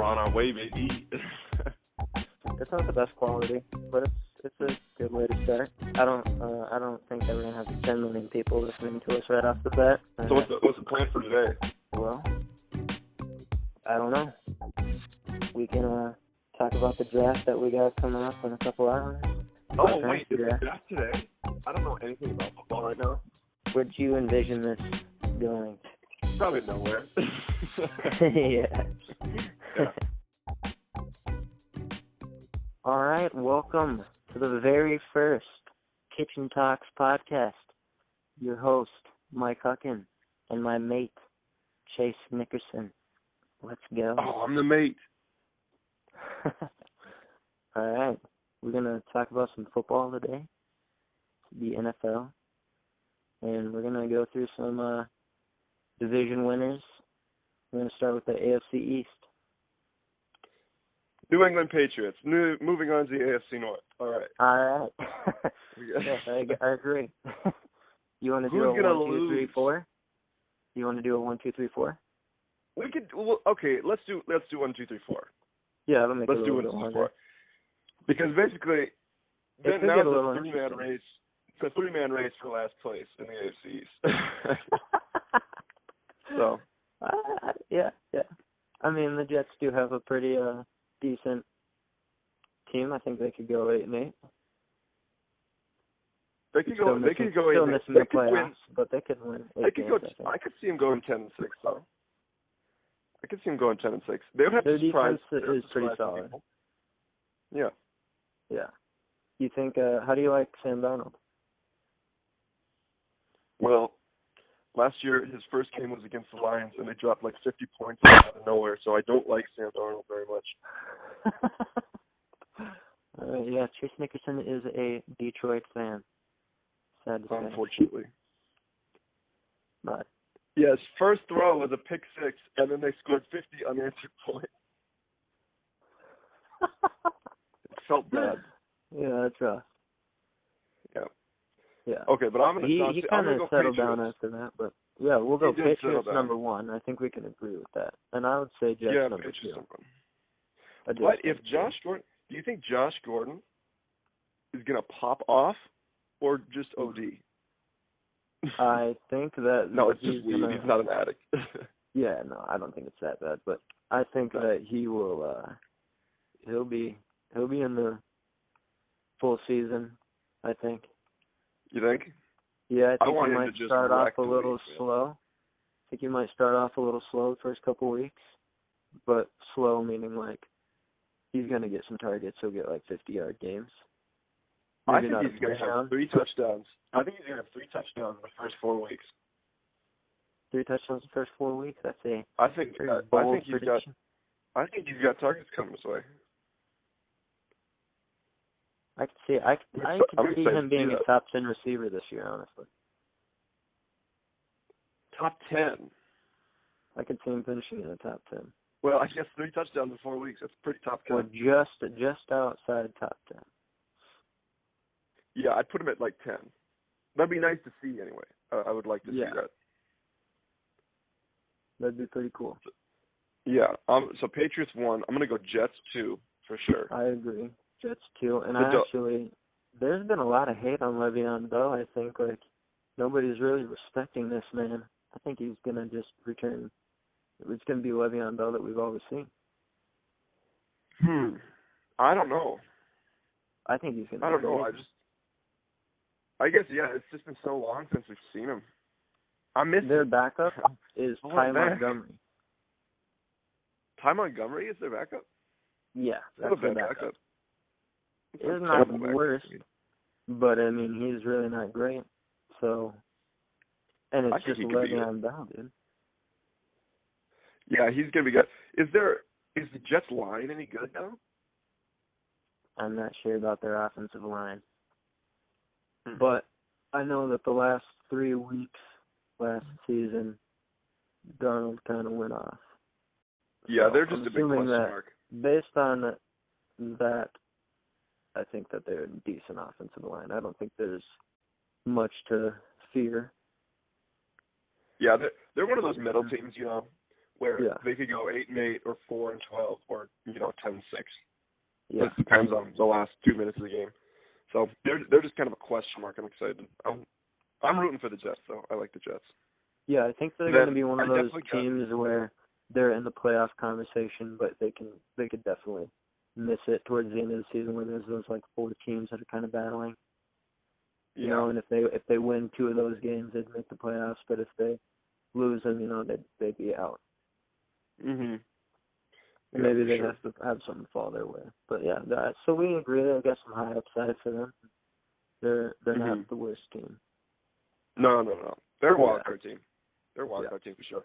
We're on our way, baby. It's not the best quality, but it's a good way to start. I don't think that we're gonna have 10 million people listening to us right off the bat. So what's the plan for today? Well, I don't know. We can talk about the draft that we got coming up in a couple hours. Oh wait, is the draft today? I don't know anything about football right now. Where'd you envision this going? Probably nowhere. Yeah. All right, welcome to the very first Kitchen Talks podcast. Your host, Mike Huckin, and my mate, Chase Nickerson. Let's go. Oh, I'm the mate. All right, we're going to talk about some football today, the NFL, and we're going to go through some division winners. We're going to start with the AFC East. New England Patriots. Moving on to the AFC North. All right. Yes, I agree. You want to do Who's a gonna 1, 2, 3, lose? 4? You want to do a 1, 2, 3, 4? We could. Well, okay, let's do 1, 2, 3, 4. Yeah, that'll make it a Let's do little 1, 2, 3, bit 4. longer. Because basically, It could now get it's a a little three-man race. It's a three-man race for last place in the AFC East. So. Yeah. I mean, the Jets do have a pretty decent team. I think they could go 8-8. They could go. They could go. Still missing the playoffs, but they could win. They could go. I could see them going 10-6 though. I could see them going 10-6. They would have Their to surprise. defense is pretty solid. People. Yeah. Yeah. You think? How do you like Sam Darnold? Well, last year his first game was against the Lions, and they dropped like 50 points out of nowhere. So I don't like Sam Darnold very much. Yeah, Chase Nickerson is a Detroit fan. Sad to say. Unfortunately. But yes, first throw was a pick six, and then they scored 50 unanswered points. It felt bad. Yeah, that's rough. Yeah. Okay, but I'm gonna. He kind of settled down after that, but yeah, we'll go Patriots number 1. I think we can agree with that, and I would say Jets number 2. But if Josh Gordon, do you think Josh Gordon is gonna pop off, or just OD? I think that no, it's just weed. He's not an addict. Yeah, no, I don't think it's that bad, but I think that he will. He'll be in the full season, I think. You think? Yeah, I think he might start off a little slow. I think he might start off a little slow the first couple weeks, but slow meaning like he's going to get some targets. He'll get like 50-yard games. Maybe I think he's going to have 3 touchdowns. I think he's going to have 3 touchdowns in the first 4 weeks. 3 touchdowns in the first 4 weeks? That's a I think he's got targets coming this way. I could see him being a top 10 receiver this year, honestly. Top 10? I could see him finishing in the top 10. Well, I guess 3 touchdowns in 4 weeks. That's pretty top 10. Or just outside top 10. Yeah, I'd put him at like 10. That'd be nice to see anyway. I would like to see that. That'd be pretty cool. Yeah. So Patriots 1. I'm going to go Jets 2 for sure. I agree. Jets 2. And there's been a lot of hate on Le'Veon Bell. I think like nobody's really respecting this man. I think he's going to just return. It's going to be Le'Veon Bell that we've always seen. I don't know. I think he's going to. I don't know. I guess, yeah, it's just been so long since we've seen him. I miss their backup is Ty Montgomery. Ty Montgomery is their backup? Yeah, that's their backup. It's not the worst, but, I mean, he's really not great. So, and it's just Le'Veon Bell, dude. Yeah, he's going to be good. Is the Jets line any good now? I'm not sure about their offensive line. But I know that the last 3 weeks last season, Darnold kind of went off. Yeah, they're just a big question mark. Based on that, I think that they're a decent offensive line. I don't think there's much to fear. Yeah, they're one of those middle teams, you know, where they could go 8-8 or 4-12 or 10-6. Yeah. It depends on the last 2 minutes of the game. So they're just kind of a question mark. I'm excited. I'm rooting for the Jets, though. I like the Jets. Yeah, I think they're going to be one of those teams where they're in the playoff conversation, but they could definitely miss it towards the end of the season where there's those like 4 teams that are kind of battling. Yeah. And if they win 2 of those games, they'd make the playoffs. But if they lose them, they'd be out. Mhm. Yeah, maybe they have to have something fall their way. But yeah, so we agree. I guess some high upside for them. They're not the worst team. No. They're a wild card team. They're a wild card team for sure.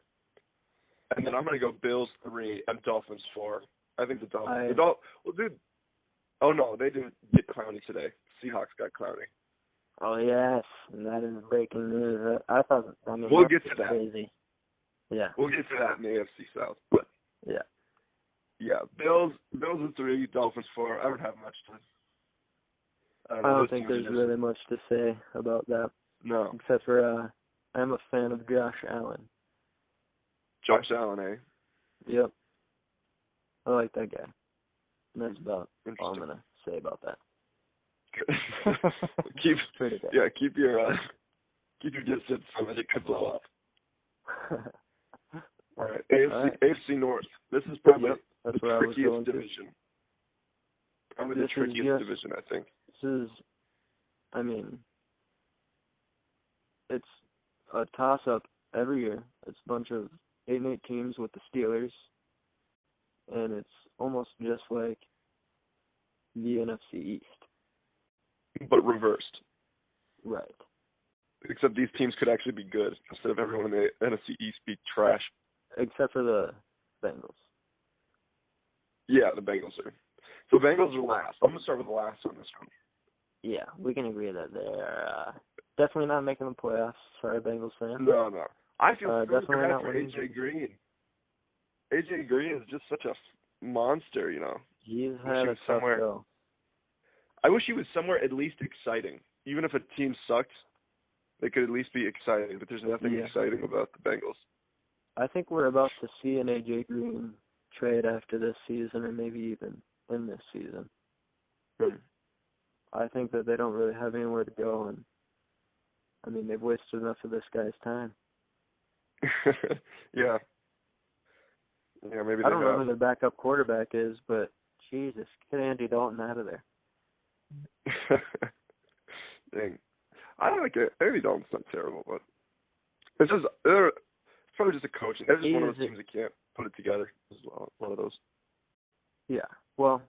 And then I'm gonna go Bills 3 and Dolphins 4. I think the Dolphins. Well, dude. Oh no, they didn't get Clowney today. Seahawks got Clowney. Oh yes, and that is breaking news. I thought. We'll get to that. Crazy. Yeah. We'll get to that in the AFC South, but yeah. Yeah, Bills 3, Dolphins 4. I don't have much to. I don't think there's really much to say about that. No. Except for I'm a fan of Josh Allen. Josh Allen, eh? Yep. I like that guy. And that's about all I'm gonna say about that. keep your distance so that it could blow up. All right, AFC North. This is probably the trickiest division. Probably the trickiest division, I think. It's a toss-up every year. It's a bunch of 8-8 teams with the Steelers, and it's almost just like the NFC East. But reversed. Right. Except these teams could actually be good instead of everyone in the NFC East be trash. Except for the Bengals. Yeah, the Bengals are. So Bengals are last. I'm going to start with the last on this one. Yeah, we can agree that they're definitely not making the playoffs. Sorry, Bengals fans. No. I feel so definitely bad for A.J. Green. A.J. Green is just such a monster, He's had a tough go. I wish he was somewhere at least exciting. Even if a team sucked, they could at least be exciting, but there's nothing exciting about the Bengals. I think we're about to see an A.J. Green trade after this season, or maybe even in this season. I think that they don't really have anywhere to go, and they've wasted enough of this guy's time. Yeah. Yeah, maybe I don't know who their backup quarterback is, but Jesus, get Andy Dalton out of there. Dang. I don't like it. Andy Dalton's not terrible, but it's probably just a coach. It's just one of those teams that can't put it together. It's one of those. Yeah. Well,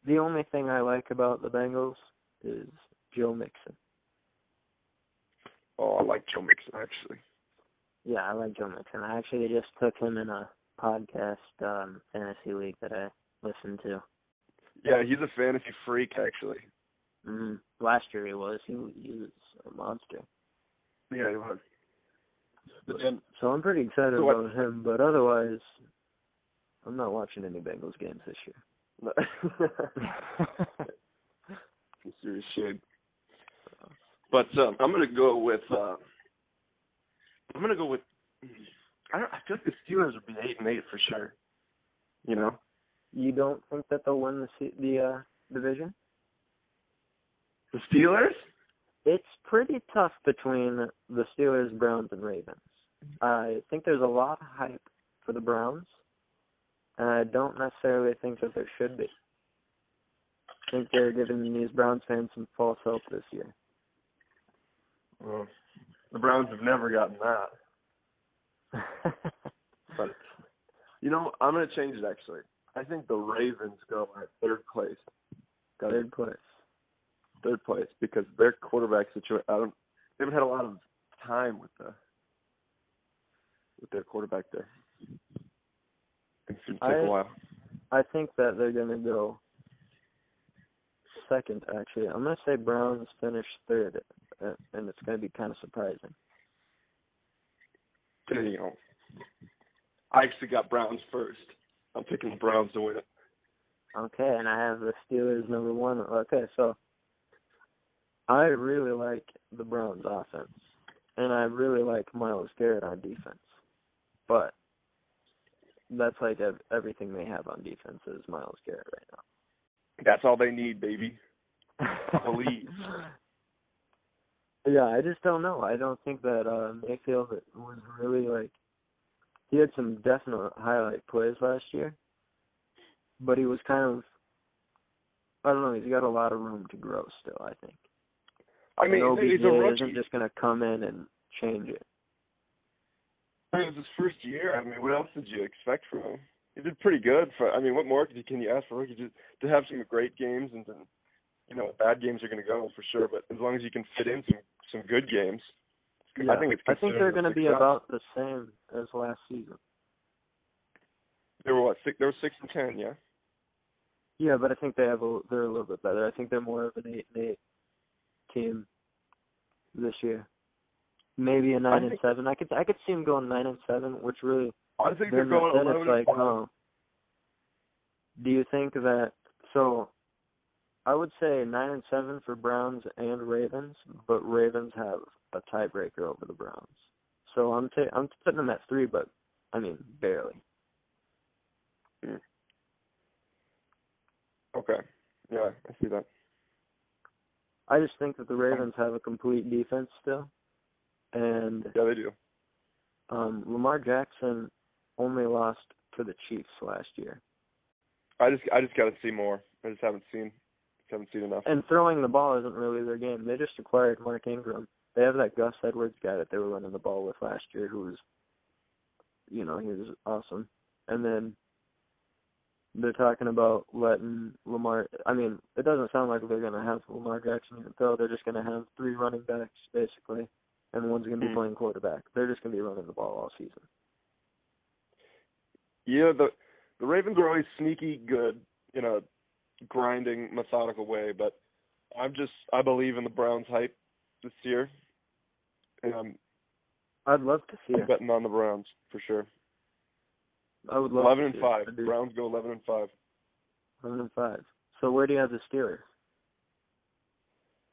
the only thing I like about the Bengals is Joe Mixon. Oh, I like Joe Mixon, actually. Yeah, I like Joe Mixon. I actually just took him in a podcast fantasy league that I listened to. Yeah, he's a fantasy freak, actually. Last year he was. He was a monster. Yeah, he was. So I'm pretty excited about him, but otherwise, I'm not watching any Bengals games this year. Serious shade. But I'm gonna go with. I feel like the Steelers would be 8-8 for sure. You don't think that they'll win the division? The Steelers? It's pretty tough between the Steelers, Browns, and Ravens. I think there's a lot of hype for the Browns, and I don't necessarily think that there should be. I think they're giving these Browns fans some false hope this year. Well, the Browns have never gotten that. But, I'm going to change it, actually. I think the Ravens go at third place. Third place, because their quarterback situation, they haven't had a lot of time with their quarterback there. It's going to take a while. I think that they're going to go second, actually. I'm going to say Browns finish third, and it's going to be kind of surprising. I actually got Browns first. I'm picking the Browns to win it. Okay, and I have the Steelers number 1. Okay, so I really like the Browns offense, and I really like Myles Garrett on defense. But that's like everything they have on defense is Myles Garrett right now. That's all they need, baby. Please. Yeah, I just don't know. I don't think that Mayfield was really like. He had some definite highlight plays last year, but he was kind of. I don't know. He's got a lot of room to grow still, I think. I mean, he's a rookie. Isn't just going to come in and change it. It was his first year. I mean, what else did you expect from him? He did pretty good. What more can you ask for a rookie? To have some great games and then, bad games are going to go for sure. But as long as you can fit in some good games, yeah. I think they're going to be about the same as last season. They were what? They were 6-10, yeah. Yeah, but I think they're a little bit better. I think they're more of an 8-8 team this year. Maybe a 9-7. I could see them going 9-7, which really. I think they're going 11. It's like, do you think that? So, I would say 9-7 for Browns and Ravens, but Ravens have a tiebreaker over the Browns. So I'm putting them at 3, but I mean barely. Okay. Yeah, I see that. I just think that the Ravens have a complete defense still, and yeah, they do. Lamar Jackson only lost to the Chiefs last year. I just got to see more. I just haven't seen enough. And throwing the ball isn't really their game. They just acquired Mark Ingram. They have that Gus Edwards guy that they were running the ball with last year, who was, he was awesome. And then they're talking about letting Lamar. I mean, it doesn't sound like they're going to have Lamar Jackson even throw. They're just going to have 3 running backs basically, and one's going to be playing quarterback. They're just going to be running the ball all season. Yeah, the Ravens are always sneaky good in a grinding, methodical way, but I believe in the Browns' hype this year. And I'd love to see I'm betting on the Browns for sure. I would love 11-5. Browns go 11-5. 11-5. So where do you have the Steelers?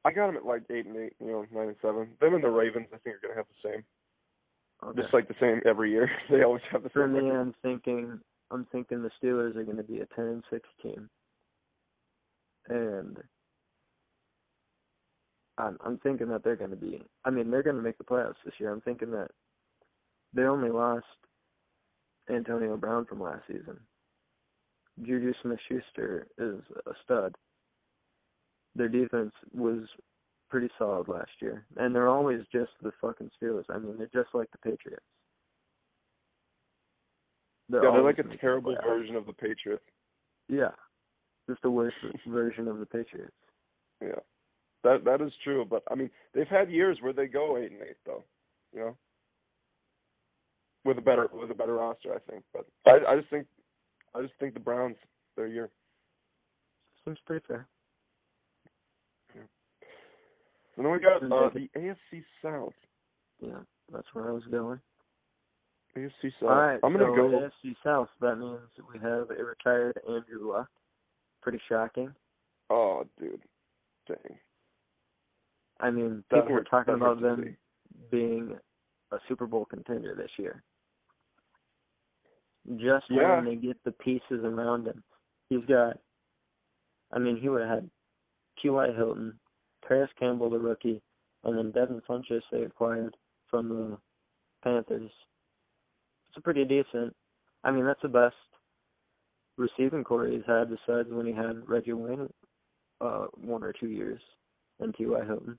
I got them at like 8-8, 9-7. Them and the Ravens, I think, are going to have the same. Okay. Just like the same every year. They always have the same. For me, I'm thinking the Steelers are going to be a 10-6 team, and I'm thinking that they're going to be. I mean, they're going to make the playoffs this year. I'm thinking that they only lost Antonio Brown from last season. Juju Smith-Schuster is a stud. Their defense was pretty solid last year, and they're always just the fucking Steelers. I mean, they're just like the Patriots. They're like a terrible version of the Patriots. Yeah, just the worst version of the Patriots. Yeah, that is true. But I mean, they've had years where they go 8-8 though. With a better roster, I think. But I just think the Browns, their year. Seems pretty fair. Yeah. And then we got the AFC South. Yeah, that's where I was going. AFC South. All right, I'm gonna go AFC South. That means we have a retired Andrew Luck. Pretty shocking. Oh, dude, dang. I mean, people were talking about them being a Super Bowl contender this year. Just when they get the pieces around him. He's got, he would have had T.Y. Hilton, Paris Campbell, the rookie, and then Devin Funchess they acquired from the Panthers. It's pretty decent. That's the best receiving core he's had besides when he had Reggie Wayne 1 or 2 years and T.Y. Hilton.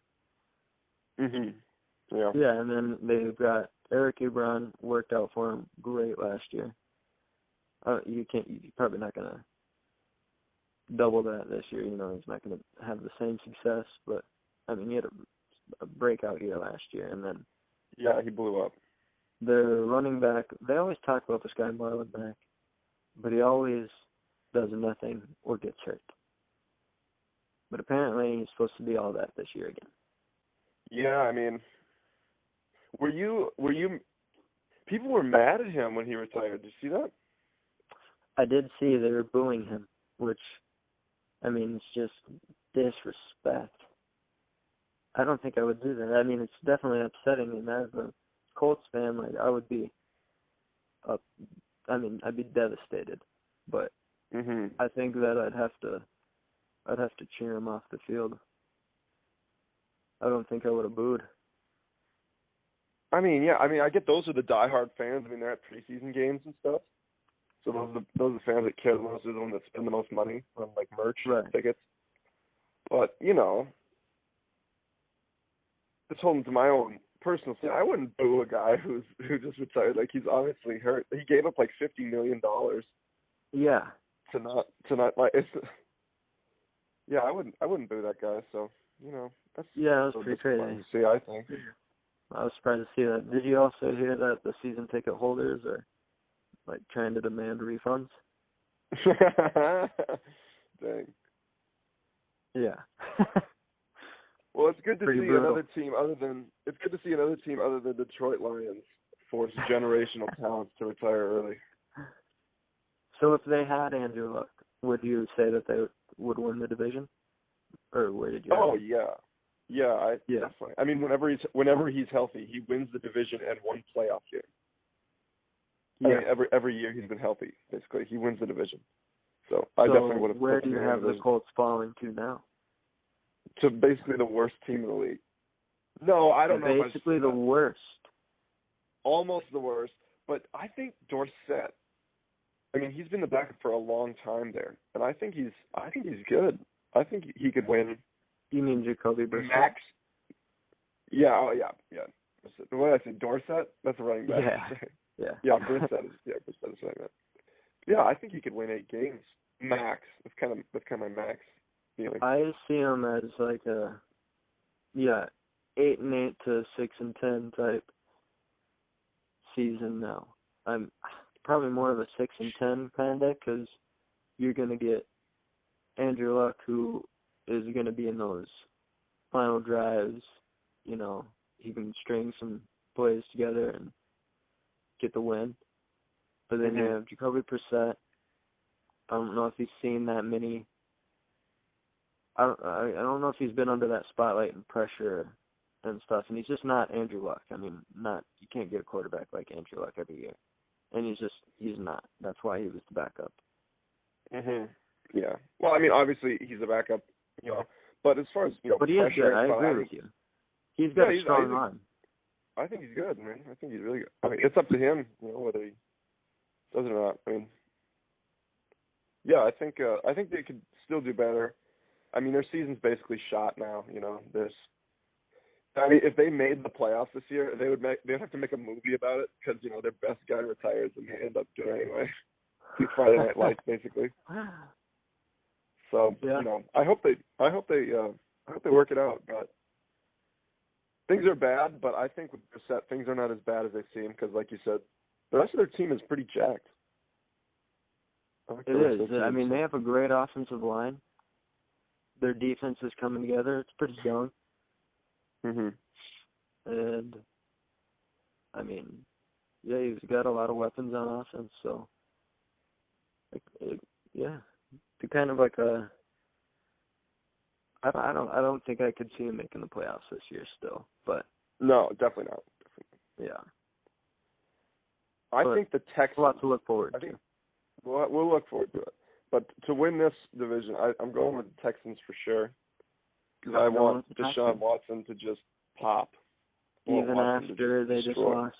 Yeah. Yeah, and then they've got Eric Ebron worked out for him great last year. You're probably not gonna double that this year. He's not gonna have the same success, but he had a breakout year last year, and then he blew up. The running back, they always talk about this guy Marlon Mack, but he always does nothing or gets hurt. But apparently he's supposed to be all that this year again. Yeah, were you? People were mad at him when he retired. Did you see that? I did see they were booing him, which, it's just disrespect. I don't think I would do that. It's definitely upsetting, and as a Colts fan, I would be I'd be devastated, but I think that I'd have to cheer him off the field. I don't think I would have booed. I get those are the diehard fans. They're at preseason games and stuff. So those are the fans that care the most, are the ones that spend the most money on like merch, tickets. But just holding to my own personal thing, I wouldn't boo a guy who just retired. Like, he's obviously hurt. He gave up like $50 million. Yeah. To not like it's. Yeah, I wouldn't boo that guy. So that's that was pretty crazy to see. I think. I was surprised to see that. Did you also hear that the season ticket holders are like trying to demand refunds? Dang. Yeah. Well, it's good to see brutal. another team other than Detroit Lions force generational talents to retire early. So if they had Andrew Luck, would you say that they would win the division? Or where did you? Oh yeah. Yeah, definitely. Whenever he's healthy, he wins the division and one playoff game. Yeah. Every year he's been healthy, basically. He wins the division. So I definitely would have. Where do you have the Colts falling to now? To basically the worst team in the league. No, I don't know. Basically the worst. Almost the worst. But I think Dorsett, he's been the backup for a long time there. And I think he's good. I think he could win. You mean Jacoby Brissett? Max. Yeah, yeah. What did I say? Dorsett? That's a running back. Yeah. Yeah, Brissett is what I meant. Yeah, I think he could win 8 games. Max. That's kind of my max feeling. I see him as like 8-8 to 6-10 type season now. I'm probably more of a 6-10 kind of, because you're gonna get Andrew Luck, who is going to be in those final drives. He can string some plays together and get the win. But then you have Jacoby Brissett. I don't know if he's seen that many. I don't know if he's been under that spotlight and pressure and stuff. And he's just not Andrew Luck. You can't get a quarterback like Andrew Luck every year. And he's not. That's why he was the backup. Yeah. Well, obviously he's a backup, but as far as, but he is good. I agree with you. He's got a strong arm. I think he's good, man. I think he's really good. It's up to him, whether he does it or not. Yeah, I think they could still do better. Their season's basically shot now, if they made the playoffs this year, they'd have to make a movie about it, because, their best guy retires and they end up doing it anyway. Friday Night Lights, basically. So I hope they work it out. But things are bad. But I think with Brissett, things are not as bad as they seem, because, like you said, the rest of their team is pretty jacked. It is. They have a great offensive line. Their defense is coming together. It's pretty young. And he's got a lot of weapons on offense. So. They're kind of like a. I don't think I could see him making the playoffs this year still, but no, definitely not. Yeah, I think the Texans. A lot to look forward to. We'll look forward to it, but to win this division, I'm going with the Texans for sure, because I want Deshaun Watson to just pop. Even after they just lost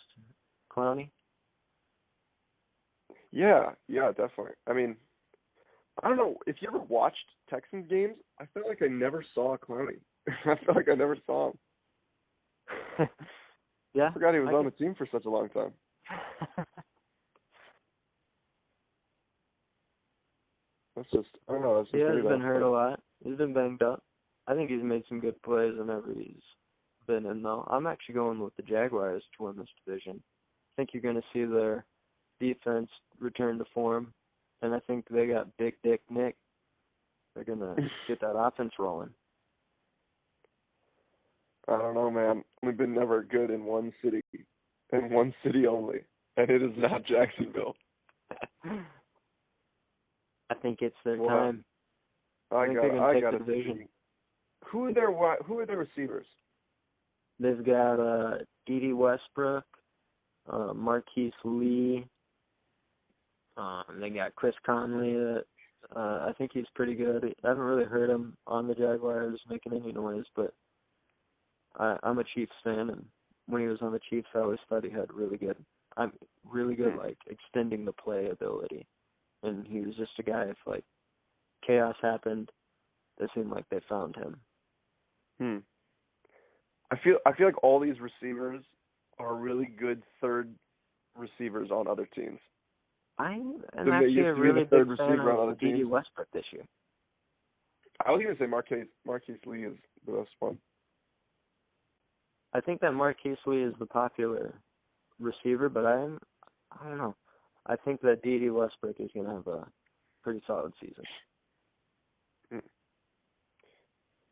Clowney. Yeah, definitely. I don't know, if you ever watched Texans games, I felt like I never saw Clowney. I felt like I never saw him. Yeah. I forgot he was on the team for such a long time. That's just, I don't know. He has been hurt a lot. He's been banged up. I think he's made some good plays whenever he's been in, though. I'm actually going with the Jaguars to win this division. I think you're going to see their defense return to form, and I think they got Big Dick Nick. They're going to get that offense rolling. I don't know, man. We've been never good in one city only, and it is not Jacksonville. I think it's their time. I think they're going to take the division. Who are their receivers? They've got D.D. Westbrook, Marquise Lee, They got Chris Conley. That I think he's pretty good. I haven't really heard him on the Jaguars making any noise, but I'm a Chiefs fan, and when he was on the Chiefs, I always thought he had really good, like extending the play ability. And he was just a guy. If like chaos happened, it seemed like they found him. I feel like all these receivers are really good third receivers on other teams. I'm actually a really big fan of D.D. Westbrook this year. I was going to say Marquise Lee is the best one. I think that Marquise Lee is the popular receiver, but I don't know. I think that D.D. Westbrook is going to have a pretty solid season.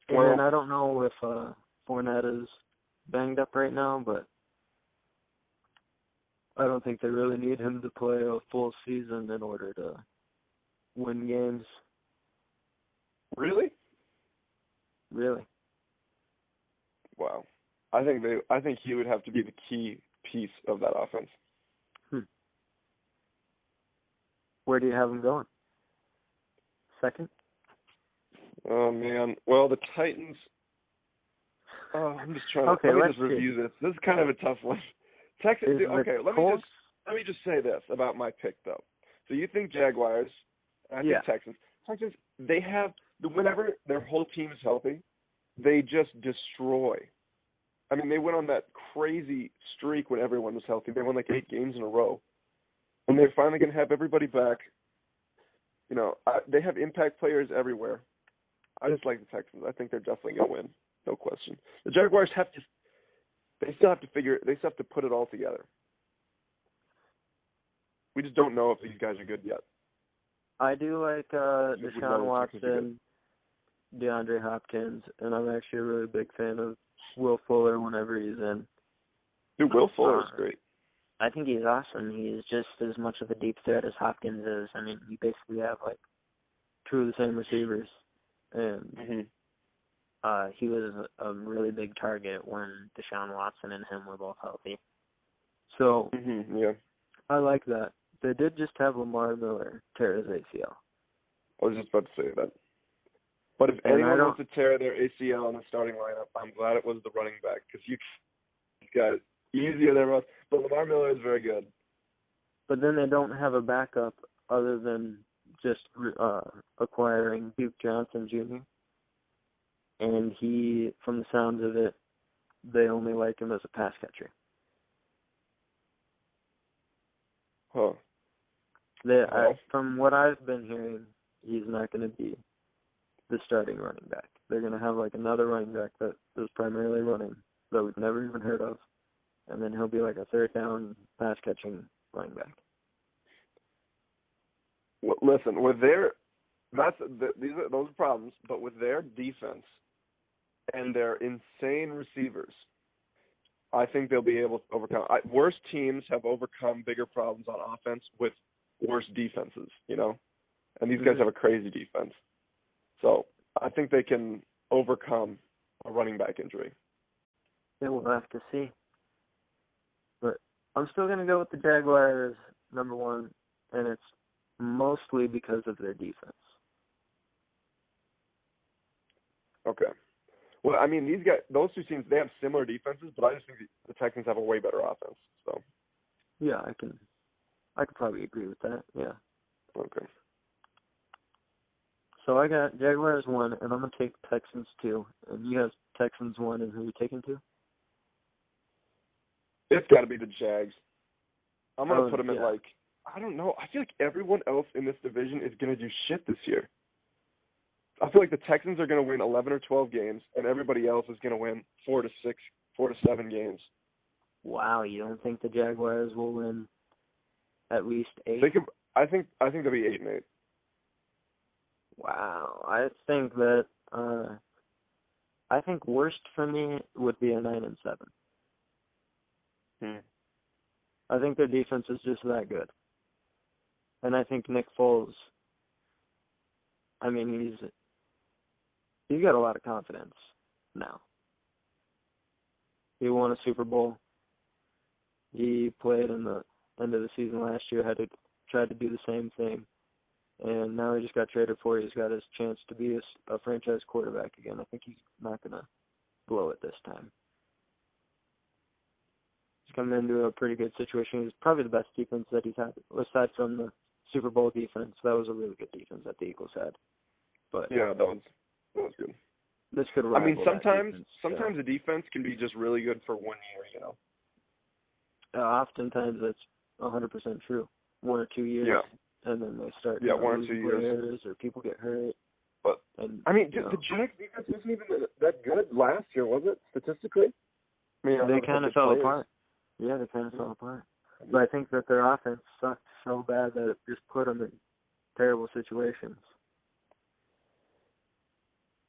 Well, and I don't know if Fournette is banged up right now, but I don't think they really need him to play a full season in order to win games. Really? Really? Wow. I think he would have to be the key piece of that offense. Where do you have him going? Second? Oh man. Well, the Titans. Oh, I'm just trying to. Okay, let me just review this. This is kind of a tough one. Texas. Okay, let me just say this about my pick though. So you think Jaguars? I think Texans. Texans. They have whenever their whole team is healthy, they just destroy. I mean, they went on that crazy streak when everyone was healthy. They won like 8 games in a row, and they're finally going to have everybody back. You know, they have impact players everywhere. I just like the Texans. I think they're definitely going to win, no question. The Jaguars they still have to put it all together. We just don't know if these guys are good yet. I do like Deshaun Watson, DeAndre Hopkins, and I'm actually a really big fan of Will Fuller whenever he's in. Dude, Will Fuller is great. I think he's awesome. He's just as much of a deep threat as Hopkins is. I mean, you basically have like 2 of the same receivers. And he was a really big target when Deshaun Watson and him were both healthy. So I like that. They did just have Lamar Miller tear his ACL. I was just about to say that. But if anyone wants to tear their ACL in the starting lineup, I'm glad it was the running back because you got it easier than most. But Lamar Miller is very good. But then they don't have a backup other than just acquiring Duke Johnson Jr. And he, from the sounds of it, they only like him as a pass catcher. Huh. From what I've been hearing, he's not going to be the starting running back. They're going to have like another running back that is primarily running that we've never even heard of, and then he'll be like a third down pass catching running back. Well, listen, those are problems, but with their defense and their insane receivers, I think they'll be able to overcome. Worse teams have overcome bigger problems on offense with worse defenses, you know? And these guys have a crazy defense. So I think they can overcome a running back injury. Yeah, we'll have to see. But I'm still going to go with the Jaguars, number 1, and it's mostly because of their defense. Okay. Well, I mean, these guys, those 2 teams, they have similar defenses, but I just think the Texans have a way better offense. So. Yeah, I could probably agree with that. Yeah. Okay. So I got Jaguars 1, and I'm gonna take Texans 2. And you have Texans 1, and who are you taking 2? It's got to be the Jags. I'm gonna put them at like, I don't know. I feel like everyone else in this division is gonna do shit this year. I feel like the Texans are going to win 11 or 12 games, and everybody else is going to win 4 to 7 games. Wow, you don't think the Jaguars will win at least 8? I think they'll be 8-8. Wow, I think that I think worst for me would be a 9-7. I think their defense is just that good, and I think Nick Foles. I mean, he's got a lot of confidence now. He won a Super Bowl. He played in the end of the season last year, had tried to do the same thing, and now he just got traded for. He's got his chance to be a franchise quarterback again. I think he's not going to blow it this time. He's coming into a pretty good situation. He's probably the best defense that he's had, aside from the Super Bowl defense. That was a really good defense that the Eagles had. But yeah, that was good. This could rival. I mean, sometimes defense, a defense can be just really good for 1 year, you know. Oftentimes that's 100% true. 1 or 2 years, and then they start. 1 or 2 years, or people get hurt. But I mean, the Jags defense wasn't even that good last year, was it? Statistically, I mean, they kind of fell apart. Yeah, they kind of fell apart. But I think that their offense sucked so bad that it just put them in terrible situations.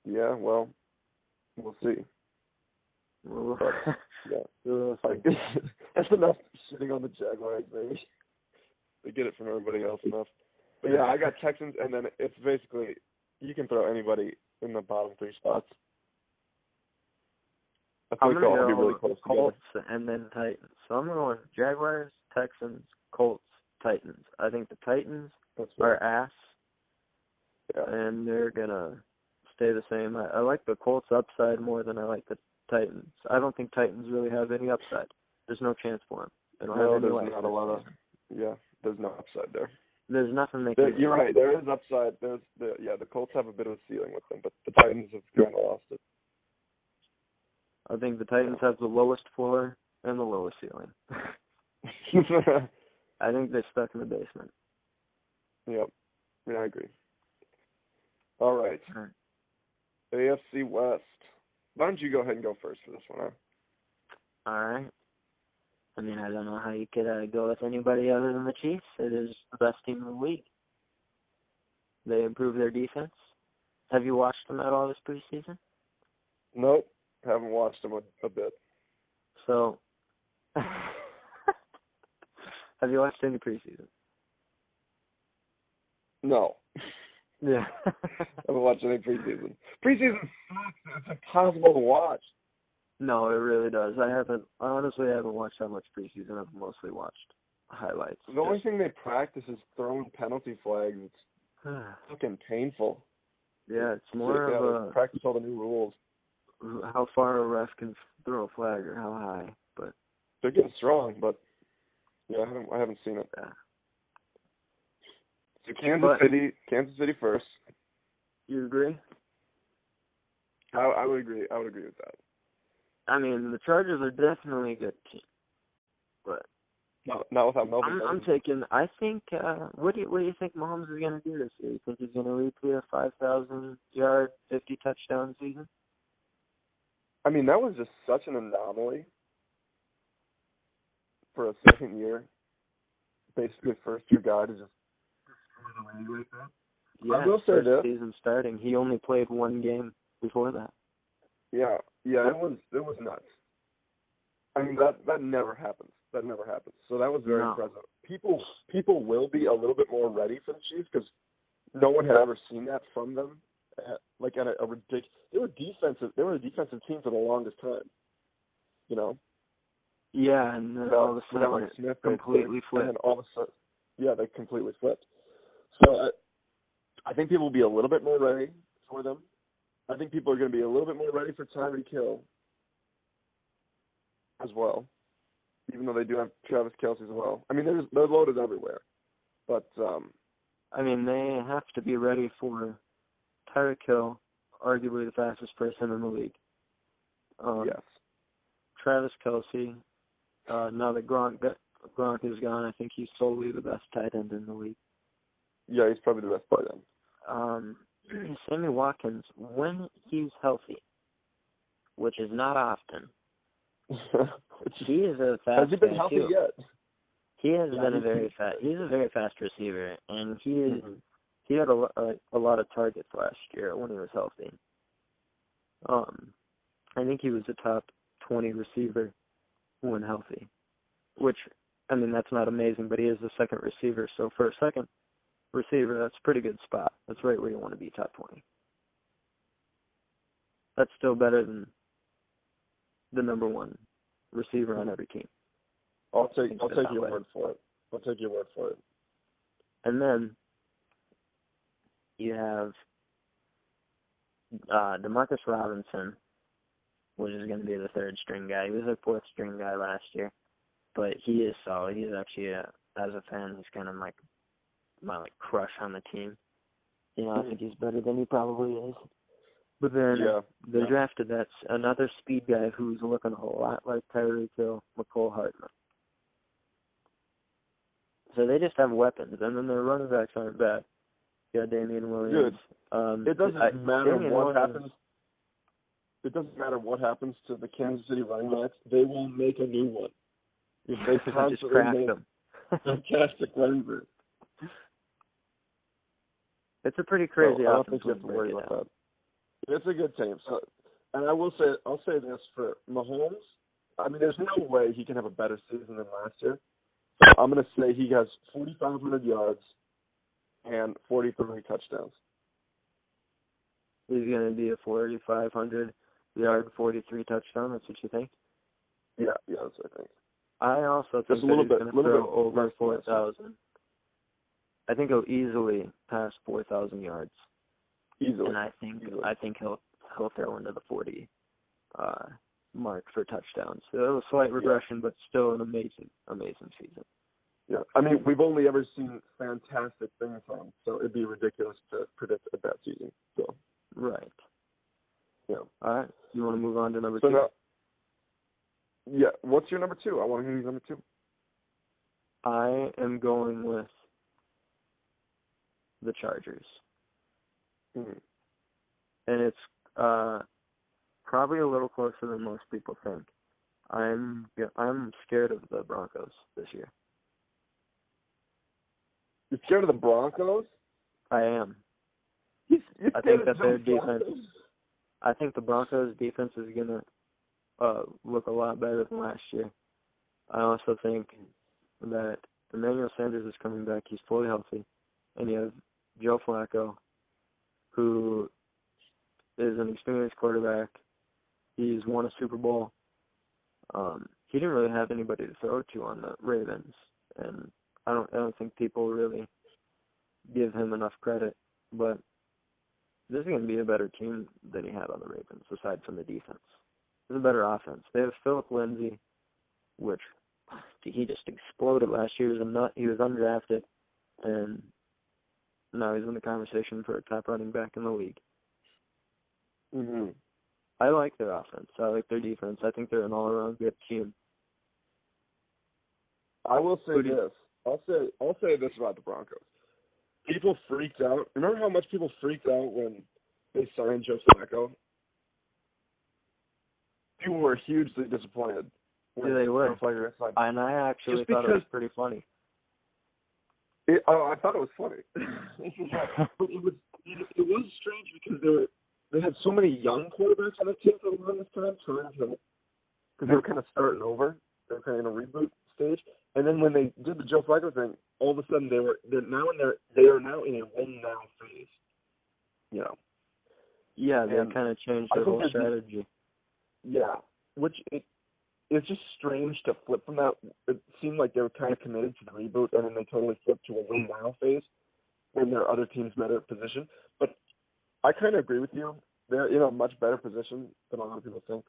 Yeah, well, we'll see. But, that's enough shitting on the Jaguars, maybe. They get it from everybody else enough. But yeah, I got Texans, and then it's basically you can throw anybody in the bottom 3 spots. I think they'll all be really close Colts together. and then Titans. So I'm going Jaguars, Texans, Colts, Titans. I think the Titans are ass, and they're gonna stay the same. I like the Colts upside more than I like the Titans. I don't think Titans really have any upside. There's no chance for them. They don't have any there's not a lot of. Yeah, there's no upside there. There's nothing they can do. You're right. There is upside. The Colts have a bit of a ceiling with them, but the Titans have kind of lost it. I think the Titans have the lowest floor and the lowest ceiling. I think they're stuck in the basement. Yep. Yeah, I agree. All right. AFC West. Why don't you go ahead and go first for this one, huh? All right. I mean, I don't know how you could go with anybody other than the Chiefs. It is the best team in the league. They improved their defense. Have you watched them at all this preseason? Nope. Haven't watched them a bit. So, have you watched any preseason? No. Yeah. I haven't watched any preseason. Preseason sucks. It's impossible to watch. No, it really does. I honestly haven't watched that much preseason. I've mostly watched highlights. The only thing they practice is throwing penalty flags. It's fucking painful. Yeah, it's more of a practice all the new rules. How far a ref can throw a flag or how high, but they're getting strong. But yeah, I haven't seen it. Yeah. So Kansas City first. You agree? I would agree. I would agree with that. I mean, the Chargers are definitely a good team, but not without Melvin. I think. What do you think Mahomes is going to do this year? You think he's going to repeat a 5,000-yard, 50-touchdown season? I mean, that was just such an anomaly for a second year. Basically, first-year guy to just destroy the league like that. Yeah, I will say this. Season starting, he only played one game before that. Yeah, it was nuts. I mean, that never happens. That never happens. So that was very impressive. People will be a little bit more ready for the Chiefs because no one had ever seen that from them. At a ridiculous. They were a defensive team for the longest time. You know. Yeah, and then all of a sudden Smith completely flipped. And then all of a sudden, they completely flipped. So I think people will be a little bit more ready for them. I think people are going to be a little bit more ready for Tyreek Hill as well, even though they do have Travis Kelce as well. I mean, they're loaded everywhere. But, I mean, they have to be ready for Tyreek Hill, arguably the fastest person in the league. Yes. Travis Kelce, now that Gronk is gone, I think he's solely the best tight end in the league. Yeah, he's probably the best tight end. Sammy Watkins, when he's healthy, which is not often, he is a fast. Has he been healthy yet? He has been a very fast. He's a very fast receiver, and he had a lot of targets last year when he was healthy. I think he was a top 20 receiver when healthy, which, I mean, that's not amazing, but he is the second receiver. So for a second receiver, that's a pretty good spot. That's right where you want to be, top 20. That's still better than the number one receiver on every team. I'll take your word for it. And then you have DeMarcus Robinson, which is going to be the third-string guy. He was a fourth-string guy last year, but he is solid. He's actually, as a fan, he's kind of my crush on the team. You know, I think he's better than he probably is. But then they drafted that's another speed guy who's looking a lot like Tyreek Hill, McCole Hardman. So they just have weapons, and then their running backs aren't bad. Yeah, Damian Williams. Dude, it doesn't matter what happens. It doesn't matter what happens to the Kansas City running backs. They will make a new one. Yeah, they just crack them. Fantastic running backs. It's a pretty crazy offense. I don't think you have to worry about that. It's a good team. So, and I'll say this for Mahomes. I mean, there's no way he can have a better season than last year. So I'm going to say he has 4,500 yards and 43 touchdowns. He's going to be a 4,500-yard, 43 touchdown. That's what you think? Yeah, that's what I think. I also think he's going to throw over 4,000. I think he'll easily pass 4,000 yards. Easily. And I think he'll throw into the 40 mark for touchdowns. So a slight regression, but still an amazing season. Yeah, I mean, we've only ever seen fantastic things from him, so it'd be ridiculous to predict a bad season. So. Right. Yeah. All right. You want to move on to number two? Now, yeah. What's your number two? I want to hear your number two. I am going with the Chargers. Mm-hmm. And it's probably a little closer than most people think. I'm scared of the Broncos this year. You're scared of the Broncos? I am. I think that their defense. I think the Broncos' defense is gonna look a lot better than last year. I also think that Emmanuel Sanders is coming back. He's fully healthy, and you have Joe Flacco, who is an experienced quarterback. He's won a Super Bowl. He didn't really have anybody to throw to on the Ravens, and I don't think people really give him enough credit. But this is going to be a better team than he had on the Ravens, aside from the defense. It's a better offense. They have Philip Lindsay, which he just exploded last year. He was a nut. He was undrafted, and now he's in the conversation for a top running back in the league. Mm-hmm. I like their offense. I like their defense. I think they're an all-around good team. I will say this. I'll say this about the Broncos. People freaked out. Remember how much people freaked out when they signed Joe Flacco? People were hugely disappointed. Yeah, they were. And I actually thought it was pretty funny. I thought it was funny. But it was strange because they had so many young quarterbacks on the team for the longest time, because they were kind of starting over. They were kind of in a reboot stage. And then when they did the Joe Flacco thing, all of a sudden they are now in a win now phase. You know. Yeah, they kind of changed their whole strategy. Yeah, which it's just strange to flip from that. It seemed like they were kind of committed to the reboot, and then they totally flipped to a win now phase when there are other teams better position. But I kind of agree with you. They're in a much better position than a lot of people think.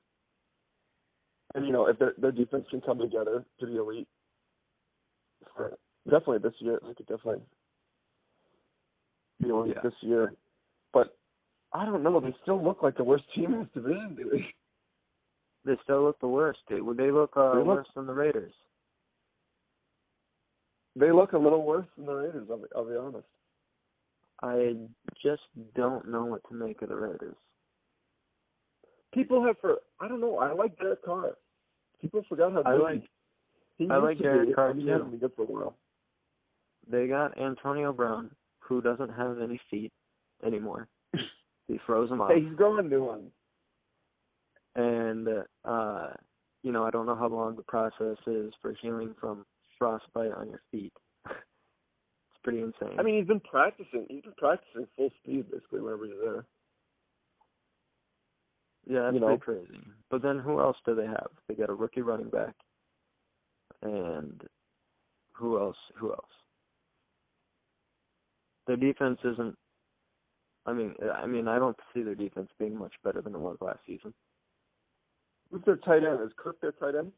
And, if their defense can come together to be elite, definitely this year, they could definitely be elite this year. But I don't know. They still look like the worst team in the division, do they? They still look the worst. They look worse than the Raiders. They look a little worse than the Raiders, I'll be honest. I just don't know what to make of the Raiders. People I don't know, I like Derek Carr. People forgot how good I like Derek Carr, too. He hasn't been good for a while. They got Antonio Brown, who doesn't have any feet anymore. He froze them off. Hey, he's growing new ones. And, I don't know how long the process is for healing from frostbite on your feet. It's pretty insane. I mean, he's been practicing full speed, basically, whenever he's there. Yeah, that's pretty crazy. But then who else do they have? They got a rookie running back. And who else? Their defense isn't. I mean, I don't see their defense being much better than it was last season. Who's their tight end? Is Cook their tight end?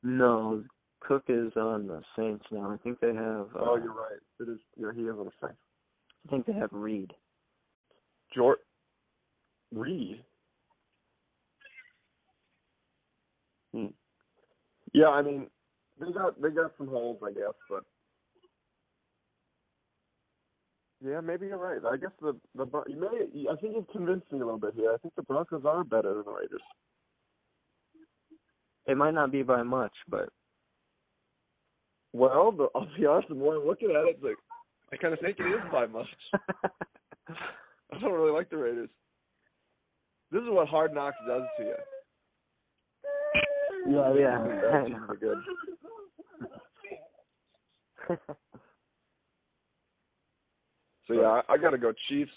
No, Cook is on the Saints now. I think they have. Oh, you're right. It is. Yeah, he is on the Saints. I think they have Reed. Reed. Yeah, I mean, they got some holes, I guess, but yeah, maybe you're right. I guess I think you've convinced me a little bit here. I think the Broncos are better than the Raiders. It might not be by much, but well, I'll be honest. The more I'm looking at it, like, I kind of think it is by much. I don't really like the Raiders. This is what Hard Knocks does to you. Yeah. We're good. So yeah, I gotta go Chiefs,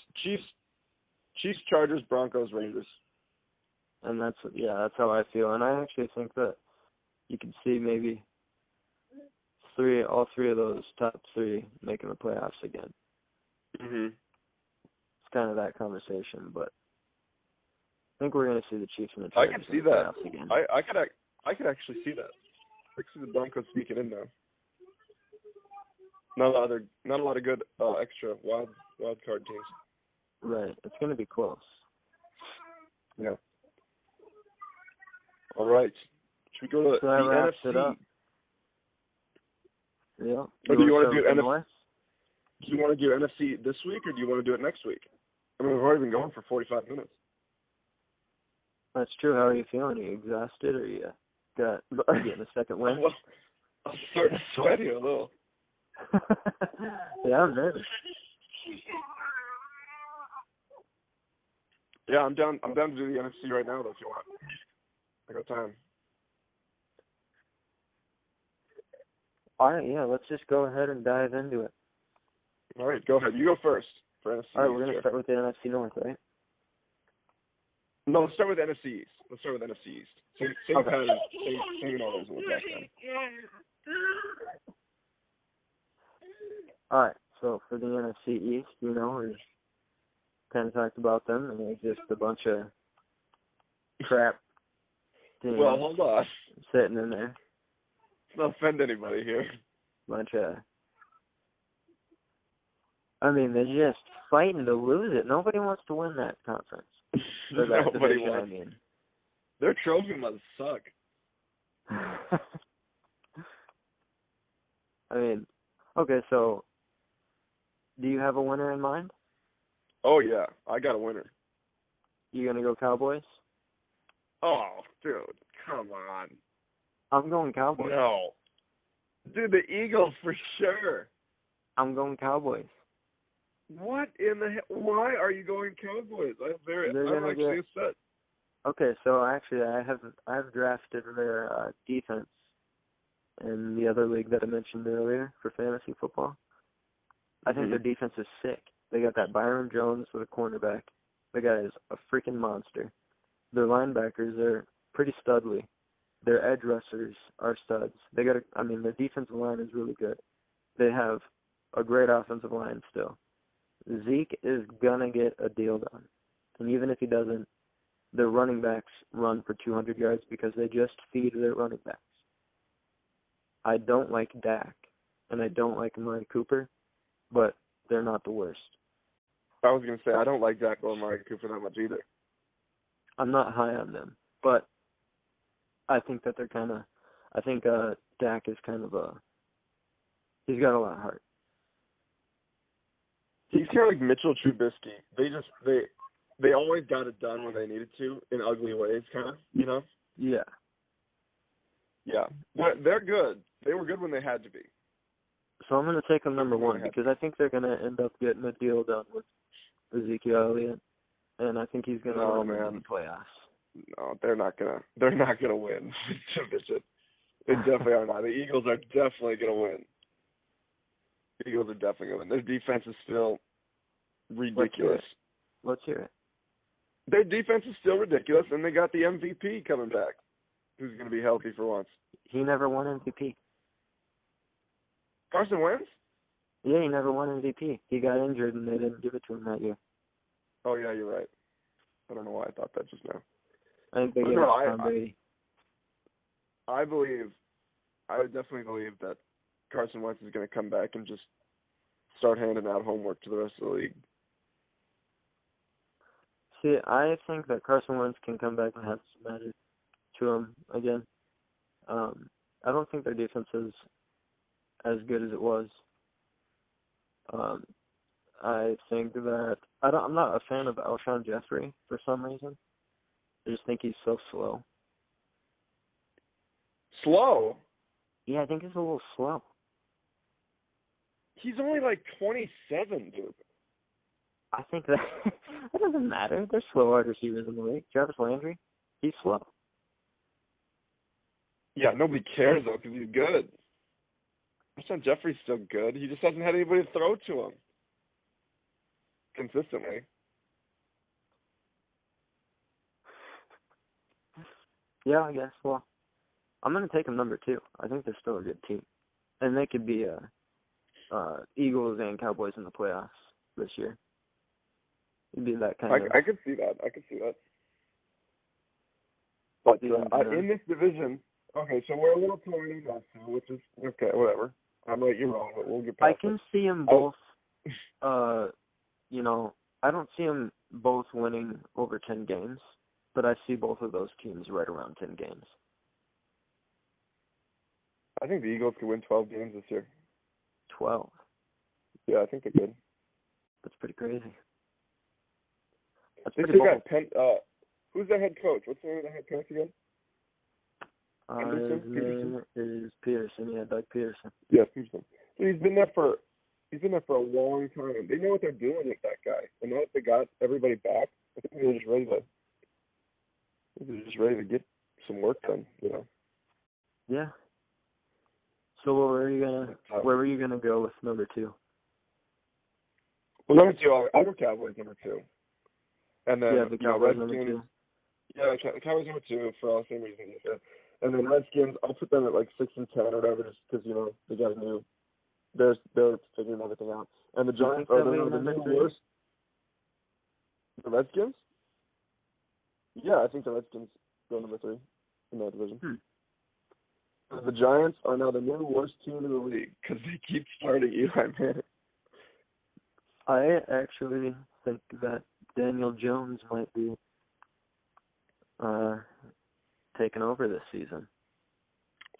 Chargers, Broncos, Raiders. And that's how I feel. And I actually think that you can see maybe all three of those top three making the playoffs again. Mhm. It's kind of that conversation, but I think we're going to see the Chiefs and the I Chargers can see in the that. playoffs again. I could actually see that. I can see the Broncos sneaking in now. Not a lot of good extra wild card teams. Right. It's going to be close. Yeah. All right. Should we go to so the NFC? It up. Yeah. Or do you want to do NFC? Do you want to do NFC this week, or do you want to do it next week? I mean, we've already been going for 45 minutes. That's true. How are you feeling? Are you exhausted, or you getting a second win? Well, I'm starting to sweat here a little. Yeah, I'm nervous. Yeah, I'm down to do the NFC right now, though, if you want. I got time. All right, yeah, let's just go ahead and dive into it. All right, go ahead. You go first for NFC. All right, we're going to start with the NFC North, right? No, let's start with NFC East. Same okay. kind of same orders with that then. All right, so for the NFC East, we kind of talked about them, and they're just a bunch of crap teams. Well, hold on. Sitting in there. Let's not offend anybody here. They're just fighting to lose it. Nobody wants to win that conference. Or that Nobody division, wants. Their trophy must suck. Okay, so do you have a winner in mind? Oh, yeah. I got a winner. You going to go Cowboys? Oh, dude. Come on. I'm going Cowboys. No. Dude, the Eagles for sure. I'm going Cowboys. What in the hell? Why are you going Cowboys? I'm actually upset. Okay, so actually I've drafted their defense in the other league that I mentioned earlier for fantasy football. I think their defense is sick. They got that Byron Jones with a cornerback. The guy is a freaking monster. Their linebackers are pretty studly. Their edge rushers are studs. Their defensive line is really good. They have a great offensive line still. Zeke is gonna get a deal done. And even if he doesn't, their running backs run for 200 yards because they just feed their running backs. I don't like Dak, and I don't like Amari Cooper, but they're not the worst. I was going to say, I don't like Dak or Amari Cooper that much either. I'm not high on them, but I think that Dak is he's got a lot of heart. He's kind of like Mitchell Trubisky. They always got it done when they needed to in ugly ways, kind of, Yeah. Yeah. They're good. They were good when they had to be. So I'm going to take them number one because I think they're going to end up getting a deal done with Ezekiel Elliott, and I think he's going to win in the playoffs. No, they're not gonna win. They definitely are not. The Eagles are definitely gonna win. The Eagles are definitely gonna win. Their defense is still ridiculous. Let's hear it. Their defense is still ridiculous, and they got the MVP coming back, who's gonna be healthy for once. He never won MVP. Carson Wentz? Yeah, he never won MVP. He got injured and they didn't give it to him that year. Oh, yeah, you're right. I don't know why I thought that just now. I think they gave it to Tom Brady. I definitely believe that Carson Wentz is going to come back and just start handing out homework to the rest of the league. See, I think that Carson Wentz can come back and have some magic to him again. I don't think their defense is as good as it was. I think that I'm not a fan of Alshon Jeffrey for some reason. I just think he's so slow. Slow? Yeah, I think he's a little slow. He's only like 27, dude. I think that that doesn't matter. There's slow wide receivers in the league. Jarvis Landry, he's slow. Yeah, nobody cares, though, because he's good. Alshon Jeffrey's still good. He just hasn't had anybody to throw to him consistently. Yeah, I guess. Well, I'm going to take him number 2. I think they're still a good team. And they could be Eagles and Cowboys in the playoffs this year. It'd be that kind of... I could see that. But in this division, okay, so we're a little torn in that, which is, okay, whatever. I might be wrong, but we'll get past I can see them both, I don't see them both winning over 10 games, but I see both of those teams right around 10 games. I think the Eagles could win 12 games this year. 12? Yeah, I think they could. That's pretty crazy. They still got who's their head coach? What's the name of the head coach again? His name is Peterson. Yeah, Doug Peterson. Yeah, Peterson. So he's been there for a long time. They know what they're doing with that guy. And now that they got everybody back, I think they're just ready to get some work done, Yeah. So where were you gonna go with number 2? Well, number 2, I'll go Cowboys number 2. And then the Cowboys number 2. Yeah, the Cowboys number 2 for all the same reasons you said. And then Redskins, I'll put them at like 6 and 10 or whatever, just because they got they're figuring everything out. And the Giants are the worst. The Redskins? Yeah, I think the Redskins go number 3 in that division. The Giants are now the new worst team in the league because they keep starting Eli Manning. I actually think that Daniel Jones might be taking over this season.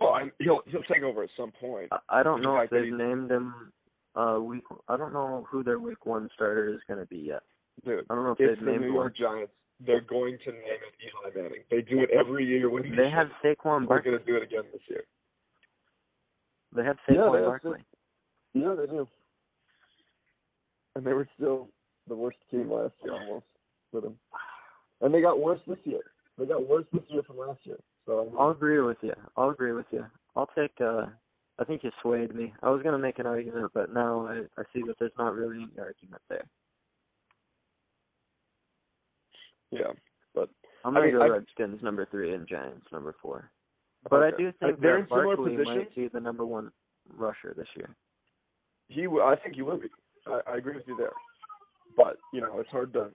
Well, he'll take over at some point. I don't know if they've named him week. I don't know who their week 1 starter is going to be yet. Dude, I don't know if they've named the New York Giants. They're going to name it Eli Manning. They do it every year when they have Saquon Barkley. They're going to do it again this year. They have Saquon Barkley. Yeah, they do. And they were still the worst team last year almost with them. And they got worse this year. They got worse this year from last year. So I'll agree with you. I'll take I think you swayed me. I was going to make an argument, but now I see that there's not really any argument there. Yeah, but I'm going to go Redskins number 3 and Giants number 4. But okay. I do think that Barkley might be the number 1 rusher this year. I think he will be. I agree with you there. But, it's hard to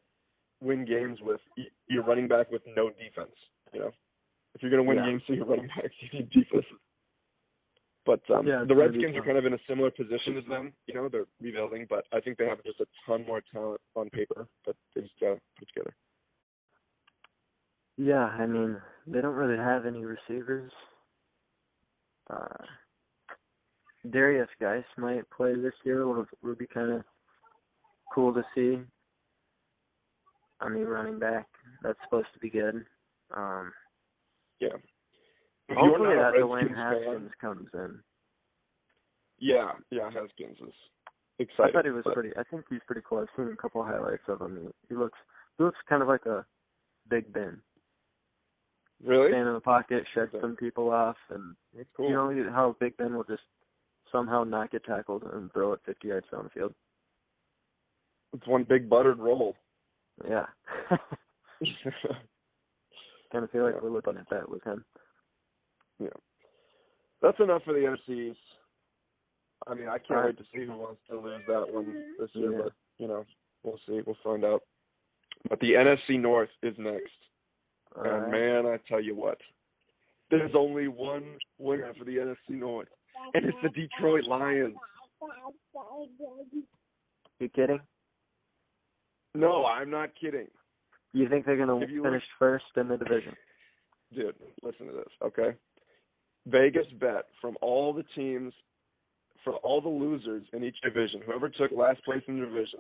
win games with your running back with no defense, If you're going to win games to your running backs, you need defense. But the Redskins are kind of in a similar position as them. They're rebuilding, but I think they have just a ton more talent on paper that they just got to put together. Yeah, I mean, they don't really have any receivers. Darius Geis might play this year, would be kind of cool to see. I mean, running back, that's supposed to be good. Yeah. Hopefully that Dwayne Haskins comes in. Yeah, Haskins is exciting. I thought he was I think he's pretty cool. I've seen a couple of highlights of him. He looks kind of like a Big Ben. Really? Stand in the pocket, shed some people off, and that's cool. You know how Big Ben will just somehow not get tackled and throw it 50 yards down the field. It's one big buttered roll. Yeah. Kind of feel like we're looking at that with him. Yeah. That's enough for the NFCs. I mean, I can't wait to see who wants to lose that one this year, but, we'll see. We'll find out. But the NFC North is next. And, man, I tell you what, there's only one winner for the NFC North, and it's the Detroit Lions. You kidding? No, I'm not kidding. You think they're going to finish first in the division? Dude, listen to this, okay? Vegas bet from all the teams, for all the losers in each division, whoever took last place in the division,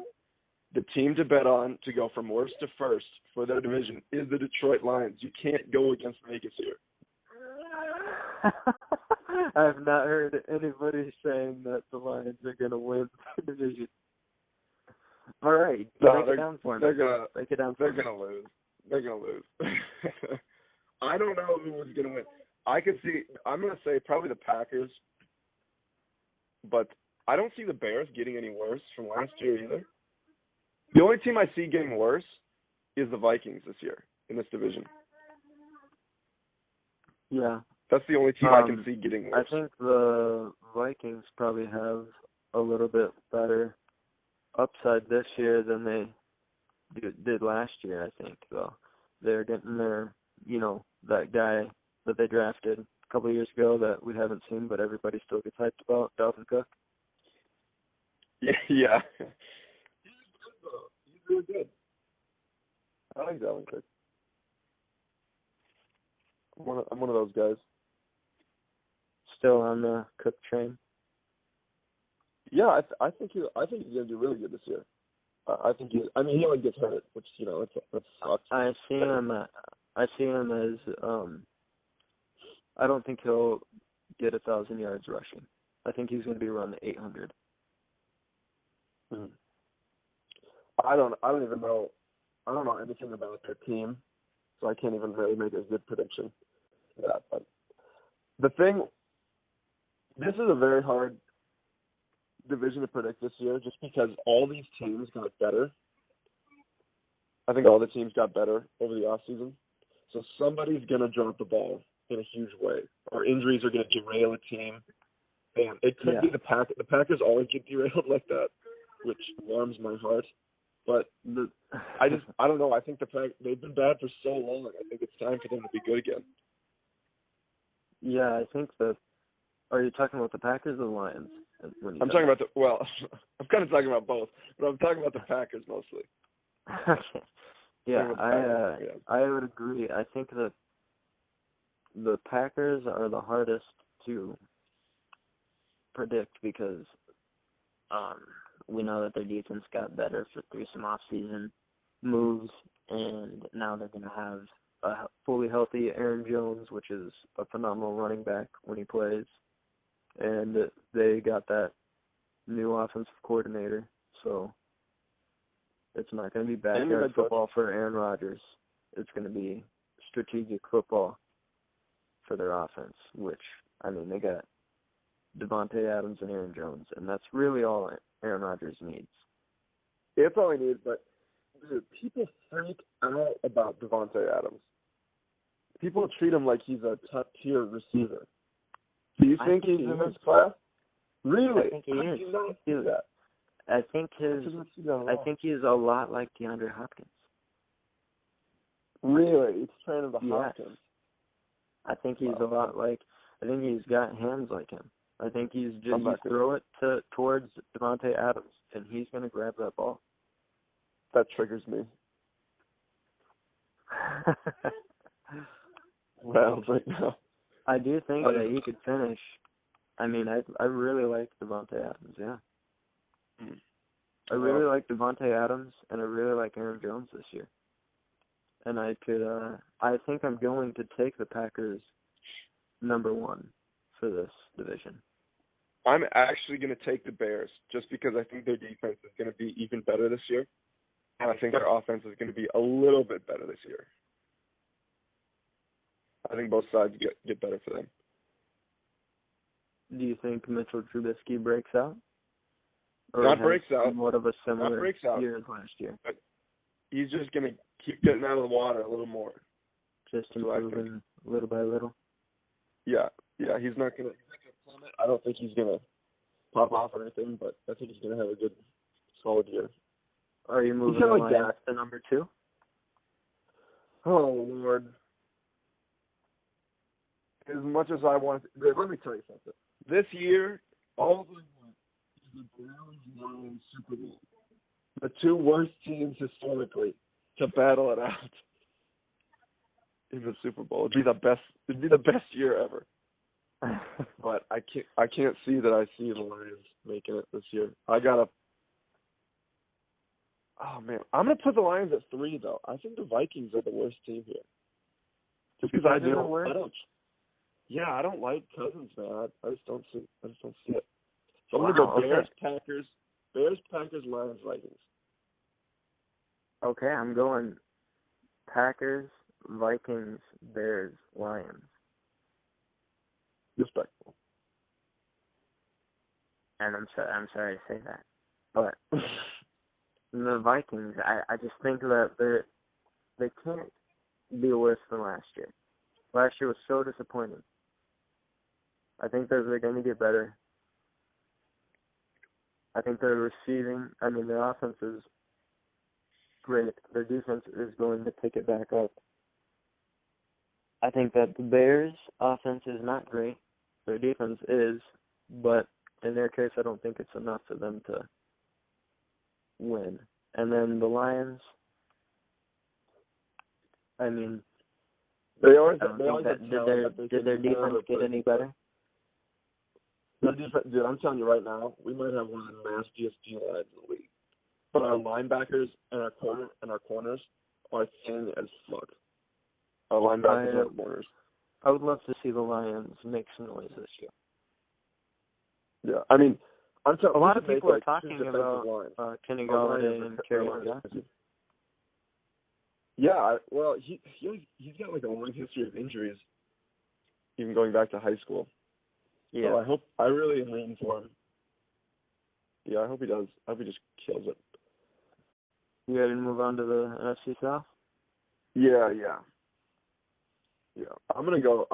the team to bet on to go from worst to first for their division is the Detroit Lions. You can't go against Vegas here. I have not heard anybody saying that the Lions are going to win the division. All right, break it down for me. They're gonna lose. They're gonna lose. I don't know who was gonna win. I'm gonna say probably the Packers, but I don't see the Bears getting any worse from last year either. The only team I see getting worse is the Vikings this year in this division. Yeah. That's the only team I can see getting worse. I think the Vikings probably have a little bit better upside this year than they did last year, I think, though. They're getting their, that guy that they drafted a couple of years ago that we haven't seen, but everybody still gets hyped about, Dalvin Cook. Yeah. He's really good. I like Dalvin Cook. I'm one of those guys. Still on the Cook train? Yeah, I think he's gonna do really good this year. He only gets hurt, which it sucks. I see him as I don't think he'll get 1,000 yards rushing. I think he's going to be around the 800. I don't even know. I don't know anything about their team, so I can't even really make a good prediction for that. But this is a very hard division to predict this year, just because all these teams got better. I think all the teams got better over the offseason. So somebody's going to drop the ball in a huge way, or injuries are going to derail a team. And it could be the Packers. The Packers always get derailed like that, which warms my heart. But I don't know. I think they've been bad for so long. I think it's time for them to be good again. Yeah, I think are you talking about the Packers or the Lions? I'm talking about I'm kind of talking about both, but I'm talking about the Packers mostly. Okay. Yeah, I would agree. I think that the Packers are the hardest to predict because we know that their defense got better through some off-season moves, and now they're going to have a fully healthy Aaron Jones, which is a phenomenal running back when he plays. And they got that new offensive coordinator, so it's not going to be backyard football for Aaron Rodgers. It's going to be strategic football for their offense, which, they got Devontae Adams and Aaron Jones, and that's really all Aaron Rodgers needs. It's all he needs, but dude, people freak out about Devontae Adams. People treat him like he's a top-tier receiver. Do you think he's in this class? Really? I think he is. Do not see that? I think he's a lot like DeAndre Hopkins. Really? He's training the Hopkins. I think he's a lot like. I think he's got hands like him. I think he's just throw it towards Devontae Adams, and he's going to grab that ball. That triggers me. Well, right now. I do think that he could finish. I really like Devontae Adams, yeah. I really like Devontae Adams, and I really like Aaron Jones this year. And I think I'm going to take the Packers number 1 for this division. I'm actually going to take the Bears just because I think their defense is going to be even better this year. And I think their offense is going to be a little bit better this year. I think both sides get better for them. Do you think Mitchell Trubisky breaks out? Or Not breaks out. Somewhat of a similar year as last year. But he's just going to keep getting out of the water a little more. Just improving little by little. Yeah. He's not going to plummet. I don't think he's going to pop off or anything, but I think he's going to have a good, solid year. Are you moving the Lions to number 2? Oh, Lord. As much as I want to, let me tell you something. This year, all I want is the Browns-Lions Super Bowl. The 2 worst teams historically to battle it out in the Super Bowl. It'd be the best year ever. But I can't see that I see the Lions making it this year. Oh man, I'm gonna put the Lions at 3 though. I think the Vikings are the worst team here. Just because I don't. Yeah, I don't like Cousins, man. I just don't see it. So I'm gonna go Bears, Packers, Lions, Vikings. Okay, I'm going Packers, Vikings, Bears, Lions. Respectful. And I'm sorry to say that, but the Vikings, I just think that they can't be worse than last year. Last year was so disappointing. I think they're going to get better. I think their offense is great. Their defense is going to pick it back up. I think that the Bears' offense is not great. Their defense is, but in their case, I don't think it's enough for them to win. And then the Lions, did their defense get any better? Dude, I'm telling you right now, we might have one of the nastiest D lines in the league. But our linebackers and our corners are thin as fuck. Our linebackers and our corners. I would love to see the Lions make some noise this year. Yeah, I mean, a lot of people are talking about Kenny Galladay and Kerryon Johnson. Yeah, well, he's got like a long history of injuries, even going back to high school. Yeah. So I really am rooting for him. Yeah, I hope he does. I hope he just kills it. You ready to move on to the NFC South? Yeah. I'm gonna go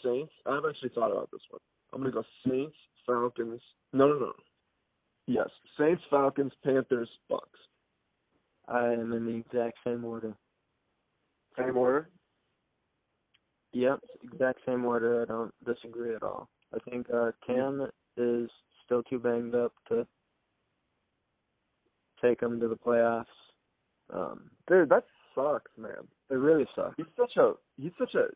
Saints. I've actually thought about this one. I'm gonna go Saints, Falcons. No. Yes, Saints, Falcons, Panthers, Bucks. I am in the exact same order. Same order? Yep, exact same order. I don't disagree at all. I think Cam is still too banged up to take him to the playoffs. Dude, that sucks, man. It really sucks. He's such a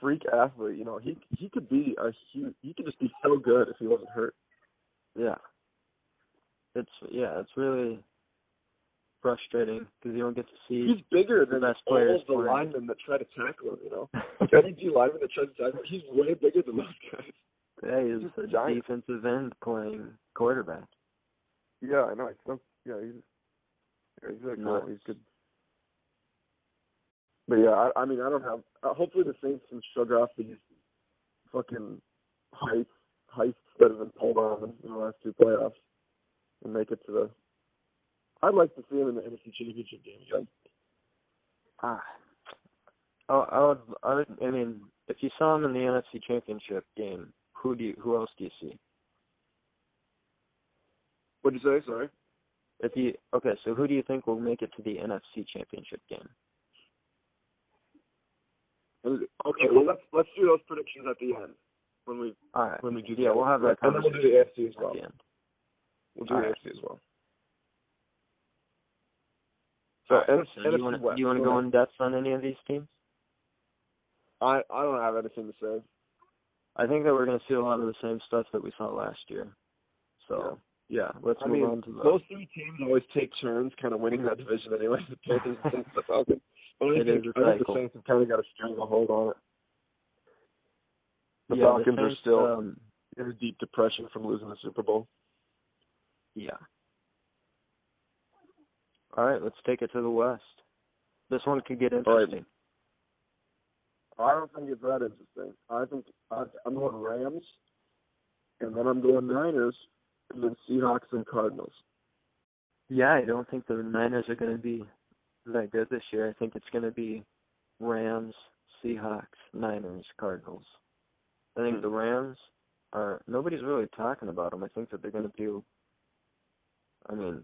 freak athlete. You know, he could be he could just be so good if he wasn't hurt. Yeah. It's really frustrating because you don't get to see. He's bigger than the best players. All the linemen that try to tackle him. You know, like any D lineman that tries to tackle him, he's way bigger than those guys. Yeah, he's a defensive end playing quarterback. Yeah, I know. He's really cool. He's good. But yeah, I don't have. Hopefully, the Saints can shrug off these fucking heights that have been pulled on in the last 2 playoffs and make it to the. I'd like to see him in the NFC Championship game again. If you saw him in the NFC Championship game, who else do you see? What'd you say? Sorry. So who do you think will make it to the NFC Championship game? Okay, well let's do those predictions at the end when we do. Yeah, we'll have that conversation. And then we'll do the AFC as well. At the end. We'll do the AFC as well. So do you want to go in depth on any of these teams? I don't have anything to say. I think that we're going to see a lot of the same stuff that we saw last year. So, yeah let's move on to those 3 teams always take turns kind of winning that division anyway. The Panthers, the Saints, the Falcons. But I think the Saints have kind of got a stranglehold on it. The Falcons are still in a deep depression from losing the Super Bowl. Yeah. All right, let's take it to the West. This one could get interesting. I don't think it's that interesting. I think I'm going Rams, and then I'm going Niners, and then Seahawks and Cardinals. Yeah, I don't think the Niners are going to be that good this year. I think it's going to be Rams, Seahawks, Niners, Cardinals. I think the Rams, nobody's really talking about them. I think that they're going to do. I mean,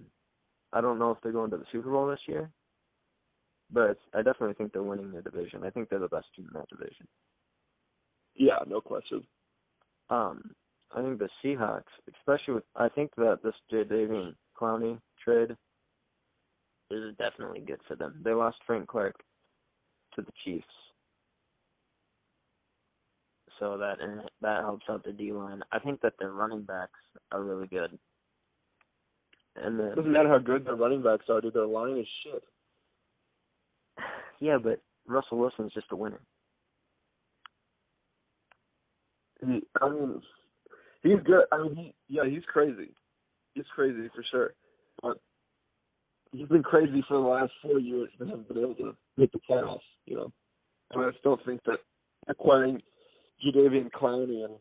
I don't know if they're going to the Super Bowl this year, but I definitely think they're winning their division. I think they're the best team in that division. Yeah, no question. I think the Seahawks, especially with, I think that this Jadeveon Clowney trade is definitely good for them. They lost Frank Clark to the Chiefs, so that helps out the D-line. I think that their running backs are really good. And then, doesn't matter how good their running backs are, dude. Their line is shit. Yeah, but Russell Wilson's just a winner. He's good. I mean, he's crazy. He's crazy for sure. But he's been crazy for the last 4 years and haven't been able to make the playoffs, you know. And I still think that acquiring Jadeveon Clowney and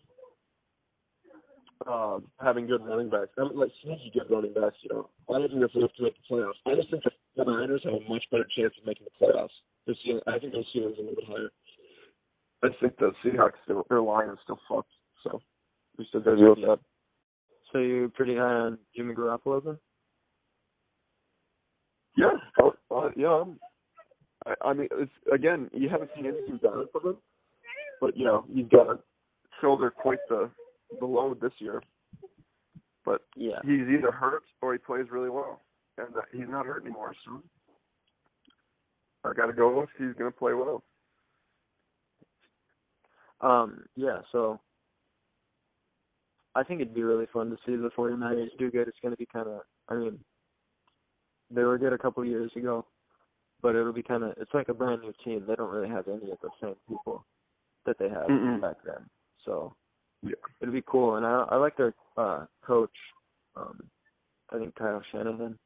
having good running backs, like sneaky good running backs, you know, I don't think that's enough to make the playoffs. I just think that the Niners have a much better chance of making the playoffs. I think their ceiling's a little bit higher. I think the Seahawks, their line is still fucked, so we still got to deal with that. So you're pretty high on Jimmy Garoppolo then? Yeah. I mean, it's, again, you haven't seen anything done from him, but, you know, he's got to shoulder quite the load this year. But yeah, he's either hurt or he plays really well, and he's not hurt anymore, so I got to go with he's going to play well. Yeah, so I think it'd be really fun to see the 49ers do good. It's going to be kind of, I mean, they were good a couple of years ago, but it'll be kind of, it's like a brand new team. They don't really have any of the same people that they had back then. So yeah, it'll be cool. And I like their coach, I think Kyle Shanahan,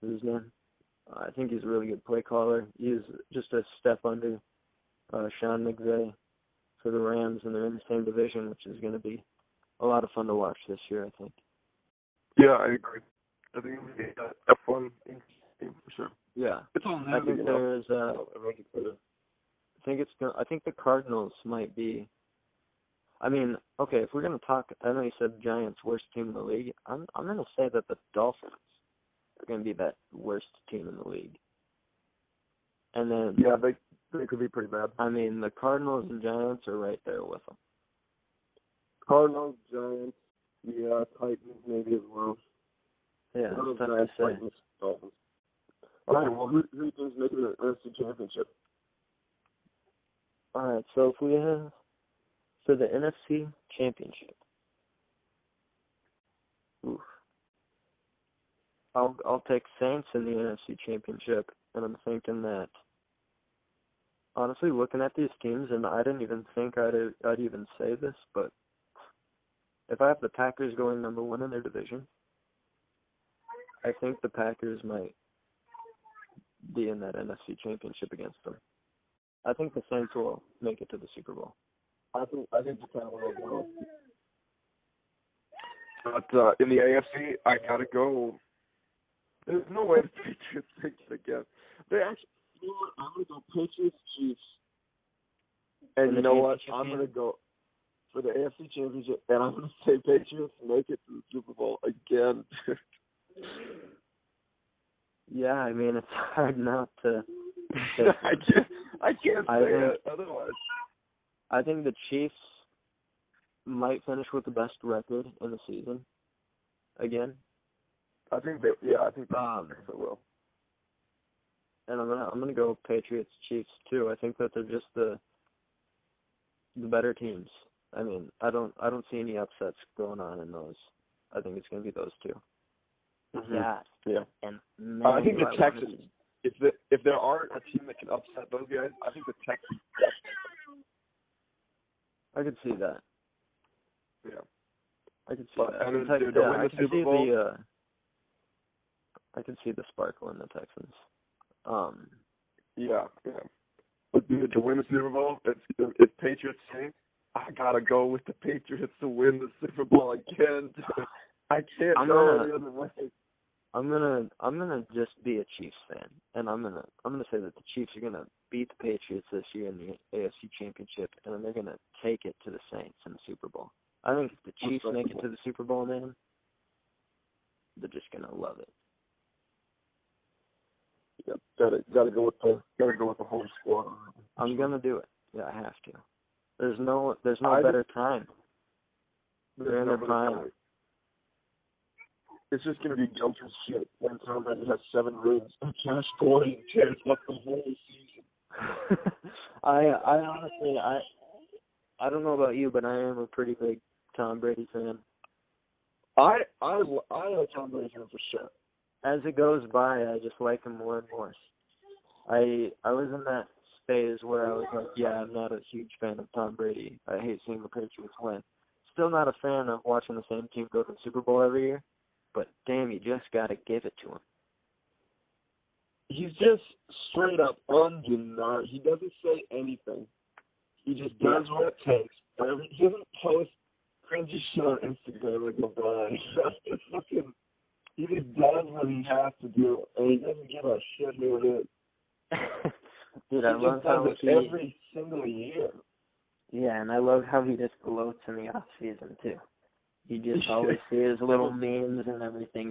is his name. I think he's a really good play caller. He's just a step under Sean McVay for the Rams, and they're in the same division, which is going to be a lot of fun to watch this year, I think. Yeah, I agree. I think it'll be a fun game for sure. Yeah, it's all new, I think there's. I think the Cardinals might be. I mean, okay, if we're going to talk, I know you said the Giants worst team in the league. I'm going to say that the Dolphins are going to be that worst team in the league. And then yeah, they could be pretty bad. I mean, the Cardinals and Giants are right there with them. Cardinals, Giants, yeah, Titans maybe as well. Yeah, Cardinals, that's Giants, what I say. Titans, Dolphins. All right, well, who do you think is making the NFC Championship? All right, so if we have for the NFC Championship, I'll take Saints in the NFC Championship, and I'm thinking that. Honestly, looking at these teams, and I didn't even think I'd even say this, but if I have the Packers going number one in their division, I think the Packers might be in that NFC Championship against them. I think the Saints will make it to the Super Bowl. I think the Cowboys will. But in the AFC, I gotta go. There's no way the Patriots make it again. They actually. You know what? I'm going to go Patriots, Chiefs. And you know what? I'm going to go for the AFC Championship, and I'm going to say Patriots make it to the Super Bowl again. Yeah, I mean, it's hard not to say I can't say it otherwise. I think the Chiefs might finish with the best record in the season again. I think they will. And I'm gonna go Patriots, Chiefs too. I think that they're just the better teams. I mean, I don't see any upsets going on in those. I think it's gonna be those two. Mm-hmm. Yeah. And I think the Texans. If there aren't a team that can upset those guys, I think the Texans. I could see that. Yeah. I could see that. And I could see the sparkle in the Texans. Yeah. But dude, to win the Super Bowl, if Patriots Saints, I gotta go with the Patriots to win the Super Bowl again. I can't go the other way. I'm gonna just be a Chiefs fan, and I'm gonna say that the Chiefs are gonna beat the Patriots this year in the AFC Championship, and then they're gonna take it to the Saints in the Super Bowl. I think if the Chiefs make it to the Super Bowl, man, they're just gonna love it. Yeah, gotta go with the whole squad. I'm gonna do it. Yeah, I have to. There's no better time. They're in their prime. It's just gonna be guilt as shit when Tom Brady has 7 rings and Josh Gordon tears up the whole season. I honestly I don't know about you, but I am a pretty big Tom Brady fan. I like Tom Brady fan for sure. As it goes by, I just like him more and more. I was in that phase where I was like, yeah, I'm not a huge fan of Tom Brady. I hate seeing the Patriots win. Still not a fan of watching the same team go to the Super Bowl every year, but damn, you just got to give it to him. He's just straight up undeniable. He doesn't say anything. He just does what it takes. He doesn't post cringy shit on Instagram like LeBron. It's fucking, he just does what he has to do, and he doesn't give a shit who it is. Dude, I love how every single year. Yeah, and I love how he just gloats in the off season too. You just always see his little memes and everything.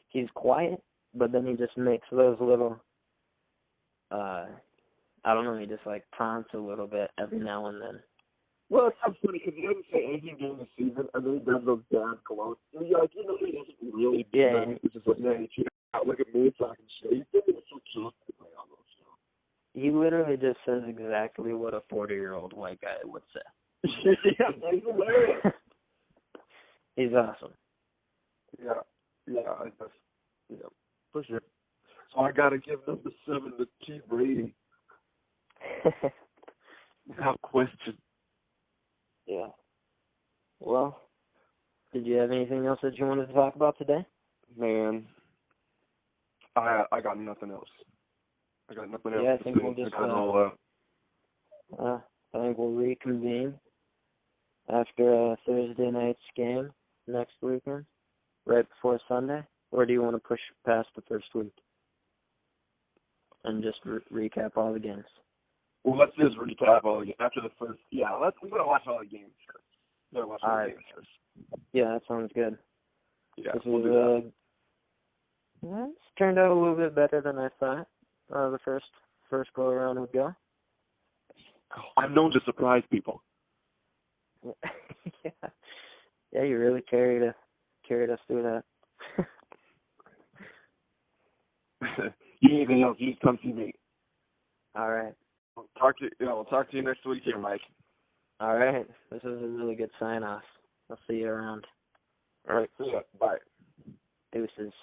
He's quiet, but then he just makes those little I don't know, he just like taunts a little bit every now and then. Well, it's so funny because he doesn't say anything during the season, and then he does those bad gloats. And you're like, he doesn't really do that. It's just like, yeah, you cheat out. Look at me talking shit. He's doing it so cute to play on those shows. He literally just says exactly what a 40-year-old white guy would say. Yeah, he's hilarious. He's awesome. Yeah, for sure. So I gotta give number 7 to T. Brady. Without question. Yeah. Well, did you have anything else that you wanted to talk about today? Man, I got nothing else. I think we'll just I think we'll reconvene after Thursday night's game next weekend, right before Sunday. Or do you want to push past the first week and just recap all the games? Well, let's just recap all the games after the first. Yeah, we gotta watch all the games first. Yeah, that sounds good. Yeah, we'll do that. It's turned out a little bit better than I thought. The first go around would go. I'm known to surprise people. Yeah, you really carried us through that. You need anything else? You just come see me. All right. We'll talk to you next week here, Mike. All right. This is a really good sign off. I'll see you around. All right. See ya. Bye. Deuces.